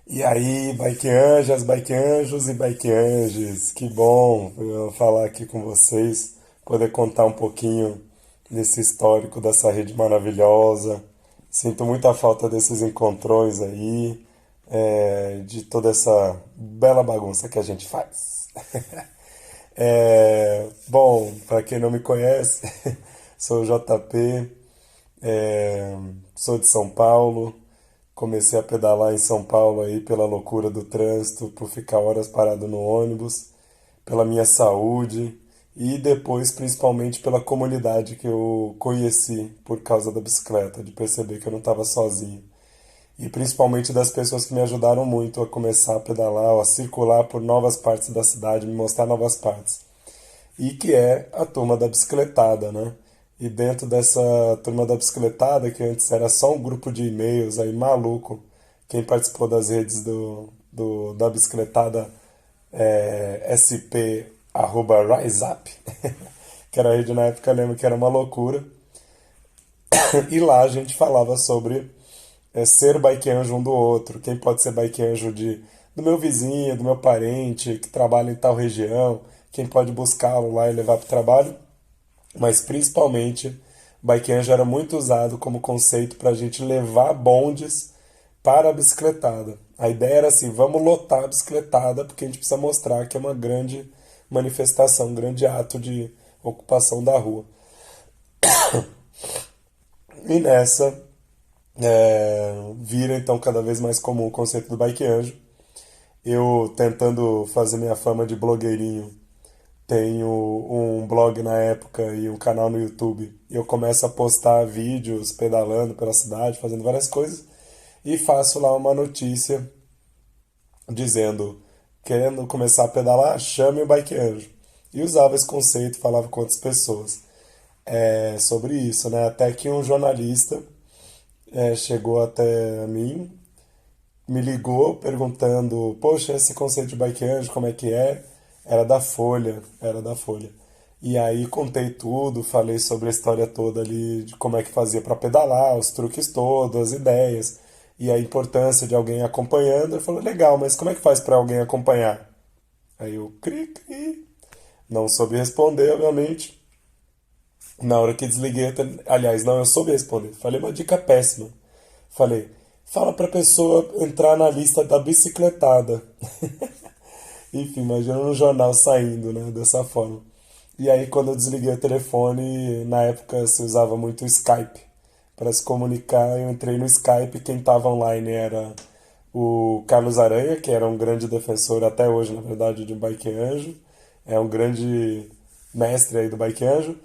E aí, bike anjas, bike anjos e bike anges, que bom eu falar aqui com vocês, poder contar um pouquinho desse histórico dessa rede maravilhosa. Sinto muita falta desses encontrões aí, de toda essa bela bagunça que a gente faz. Bom, para quem não me conhece, sou o JP, é, sou de São Paulo. Comecei a pedalar em São Paulo aí pela loucura do trânsito, por ficar horas parado no ônibus, pela minha saúde e depois principalmente pela comunidade que eu conheci por causa da bicicleta, de perceber que eu não estava sozinho. E principalmente das pessoas que me ajudaram muito a começar a pedalar, a circular por novas partes da cidade, me mostrar novas partes. E que é a turma da bicicletada, né? E dentro dessa turma da bicicletada, que antes era só um grupo de e-mails aí maluco, quem participou das redes da bicicletada SP arroba RiseUp, que era a rede na época, eu lembro que era uma loucura. E lá a gente falava sobre ser bike anjo um do outro, quem pode ser bike anjo do meu vizinho, do meu parente, que trabalha em tal região, quem pode buscá-lo lá e levar para o trabalho. Mas principalmente, bike anjo era muito usado como conceito para a gente levar bondes para a bicicletada. A ideia era assim, vamos lotar a bicicletada porque a gente precisa mostrar que é uma grande manifestação, um grande ato de ocupação da rua. E nessa vira então cada vez mais comum o conceito do bike anjo. Eu tentando fazer minha fama de blogueirinho, tenho um blog na época e um canal no YouTube. Eu começo a postar vídeos pedalando pela cidade, fazendo várias coisas, e faço lá uma notícia dizendo: querendo começar a pedalar, chame o Bike Anjo. E usava esse conceito, falava com outras pessoas sobre isso, né? Até que um jornalista chegou até mim, me ligou perguntando: poxa, esse conceito de Bike Anjo, como é que é? Era da Folha, era da Folha. E aí contei tudo, falei sobre a história toda ali, de como é que fazia para pedalar, os truques todos, as ideias, e a importância de alguém acompanhando. Ele falou: legal, mas como é que faz para alguém acompanhar? Aí eu, cri, cri. Não soube responder, obviamente. Na hora que desliguei, aliás, não, eu soube responder. Falei uma dica péssima. Falei: fala pra pessoa entrar na lista da bicicletada. Enfim, imagina no jornal saindo, né, dessa forma. E aí, quando eu desliguei o telefone, na época se usava muito o Skype para se comunicar. Eu entrei no Skype, quem estava online era o Carlos Aranha, que era um grande defensor até hoje, na verdade, de Bike Anjo. É um grande mestre aí do Bike Anjo.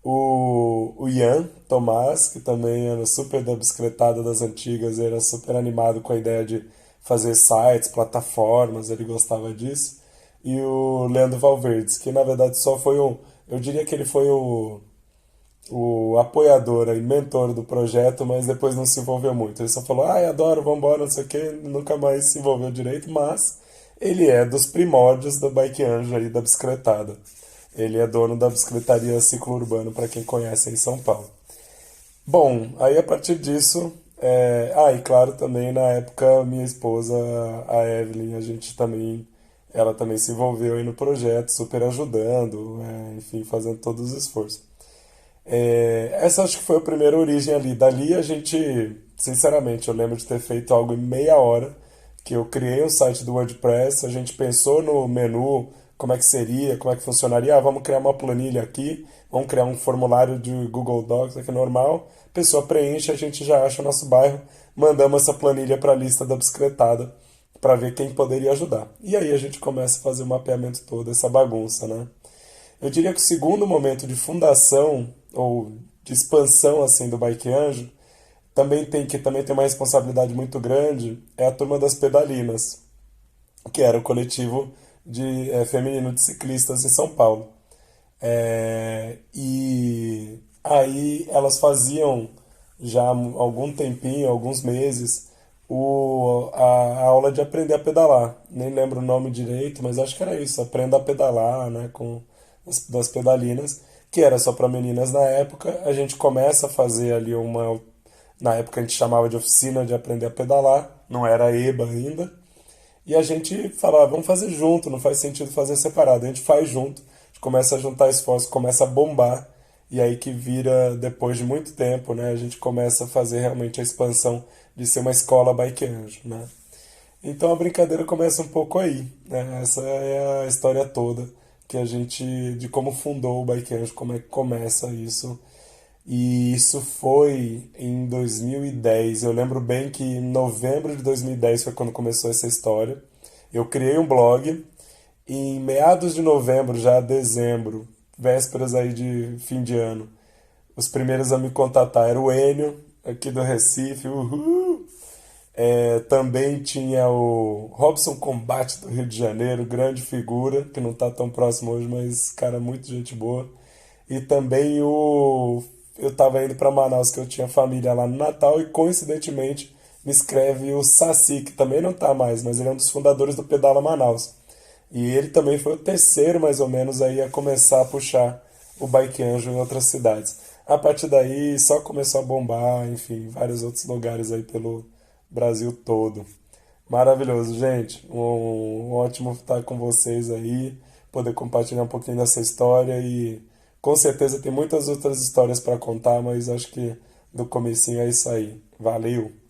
O Ian Tomás, que também era super da bicicletada das antigas, era super animado com a ideia de fazer sites, plataformas, ele gostava disso. E o Leandro Valverdes, que na verdade só foi um. Eu diria que ele foi o apoiador e mentor do projeto, mas depois não se envolveu muito. Ele só falou: ai, adoro, vambora, não sei o que, nunca mais se envolveu direito, mas ele é dos primórdios da Bike Anjo aí, da bicicletada. Ele é dono da bicicletaria Ciclo Urbano, para quem conhece em São Paulo. Bom, aí a partir disso, e claro também na época minha esposa, a Evelyn, a gente também, ela também se envolveu aí no projeto, super ajudando, enfim, fazendo todos os esforços. Essa acho que foi a primeira origem ali. Dali a gente, sinceramente, eu lembro de ter feito algo em meia hora, que eu criei um site do WordPress, a gente pensou no menu, como é que seria, como é que funcionaria. Ah, vamos criar uma planilha aqui, vamos criar um formulário de Google Docs aqui normal, a pessoa preenche, a gente já acha o nosso bairro, mandamos essa planilha para a lista da bicicletada para ver quem poderia ajudar. E aí a gente começa a fazer o mapeamento todo, essa bagunça, né? Eu diria que o segundo momento de fundação ou de expansão assim do Bike Anjo também tem uma responsabilidade muito grande é a turma das pedalinas, que era o coletivo feminino de ciclistas em São Paulo. E aí elas faziam já há algum tempinho, alguns meses, a aula de aprender a pedalar. Nem lembro o nome direito, mas acho que era isso, aprenda a pedalar, né, com das pedalinas, que era só para meninas na época. A gente começa a fazer ali na época a gente chamava de oficina de aprender a pedalar, não era EBA ainda. E a gente fala, vamos fazer junto, não faz sentido fazer separado. A gente faz junto, a gente começa a juntar esforços, começa a bombar, e aí que vira, depois de muito tempo, né, a gente começa a fazer realmente a expansão de ser uma escola Bike Anjo, né? Então a brincadeira começa um pouco aí, né? Essa é a história toda que a gente de como fundou o Bike Anjo, como é que começa isso. E isso foi em 2010. Eu lembro bem que em novembro de 2010 foi quando começou essa história. Eu criei um blog e em meados de novembro, já dezembro, vésperas aí de fim de ano, os primeiros a me contatar era o Enio, aqui do Recife, uhul! Também tinha o Robson Combate do Rio de Janeiro, grande figura, que não está tão próximo hoje, mas cara, muito gente boa. E também eu estava indo para Manaus, que eu tinha família lá no Natal, e coincidentemente me escreve o Saci, que também não está mais, mas ele é um dos fundadores do Pedala Manaus. E ele também foi o terceiro, mais ou menos, aí a começar a puxar o Bike Anjo em outras cidades. A partir daí só começou a bombar, enfim, vários outros lugares aí pelo Brasil todo. Maravilhoso, gente. Um ótimo estar com vocês aí, poder compartilhar um pouquinho dessa história e com certeza tem muitas outras histórias para contar, mas acho que do comecinho é isso aí. Valeu!